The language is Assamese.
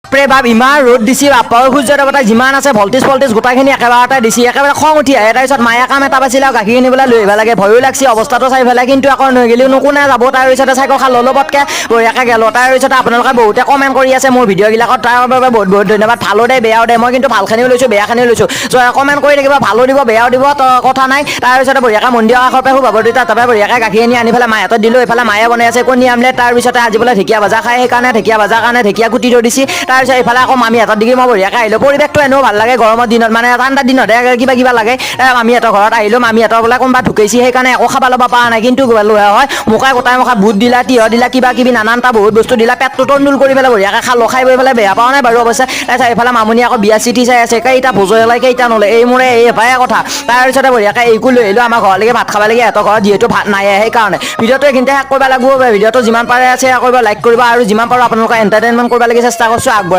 প্ৰে ভাব ইমান ৰ'দ দিছি বাপ্পাৰ সূৰ্য দেৱতা যিমান আছে ভল্টেজ গোটাইখিনি একেবাৰতে দিছি একেবাৰে খং উঠি আহে তাৰপিছত মায়ে কাম এটা পাইছিলে আৰু গাখীৰ কিনিবলৈ লৈ আহিব লাগে ভয়ো লাগছি অৱস্থাটো চাই পেলাই কিন্তু আকৌ নগ'লেও কোনে যাব তাৰপিছতে চাইকেল খাল ল'বতকৈ বঢ়িয়াকৈ গেলো তাৰপিছতে আপোনালোকে বহুতে কমেণ্ট কৰি আছে মোৰ ভিডিঅ'বিলাকত তাৰ বাবে বহুত বহুত ধন্যবাদ ভালো দে বেয়াও দে মই কিন্তু ভালখিনিও লৈছোঁ বেয়াখিনিও লৈছোঁ কমেণ্ট কৰি থাকিব ভালো দিব বেয়াও দিব কথা নাই তাৰপিছতে বঢ়িয়াকৈ মন্দিৰৰ কাষৰ পৰা শুবাব দুটা তাৰপৰা বঢ়িয়াকৈ গাখীৰ আনি পেলাই মায়ে হাতত দিলোঁ এইফালে মায়ে বনাই আছে কণী আমলেট তাৰপিছতে আজি বোলে ঢেকীয়া ভাজা খাই সেইকাৰণে ঢেকীয়া ভাজাৰ কাৰণে ঢেকীয়া কুটি থৈ দিছি তাৰপিছত এইফালে আকৌ মামী হাতত দিগি মই বঢ়িয়াকৈ আহিলোঁ পৰিৱেশটো এনেও ভাল লাগে গৰমৰ দিনত মানে ঠাণ্ডাৰ দিনত কিবা লাগে মামীহঁতৰ ঘৰত আহিলোঁ মামীহঁতৰ বোলে কোনোবা ঢুকাইছি সেইকাৰণে একো খাব ল'ব পৰা নাই কিন্তু হয় মোকাই গোটাই বুট দিলা তিয়হ দিলা কিবা কিবি নানানটা বহুত বস্তু দিলা পেটটো তন্দুল কৰি পেলাই বঢ়িয়াকৈ খালোঁ খাই বৈ পেলাই বেয়া পোৱা নাই বাৰু অৱশ্যে তাৰপিছত এইফালে মামুনি আকৌ বিয়া চিঠি চাই আছে কেইটা ভোজৰ লাই কেইটা নলে এই মোৰে এই হেপাহে কথা তাৰপিছতে বঢ়িয়াকৈ এইকো লৈ আহিলোঁ আমাৰ ঘৰলৈকে ভাত খাব লাগে সিহঁতৰ ঘৰত যিহেতু ভাত নাই সেইকাৰণে ভিডিঅ'টো এইখিনিতে শেষ কৰিব লাগিব ভিডিঅ'টো যিমান পাৰে আছে কৰিব লাইক কৰিব আৰু যিমান পাৰোঁ আপোনালোকে এণ্টাৰটেইনমেণ্ট কৰিব লাগে চেষ্টা কৰিছোঁ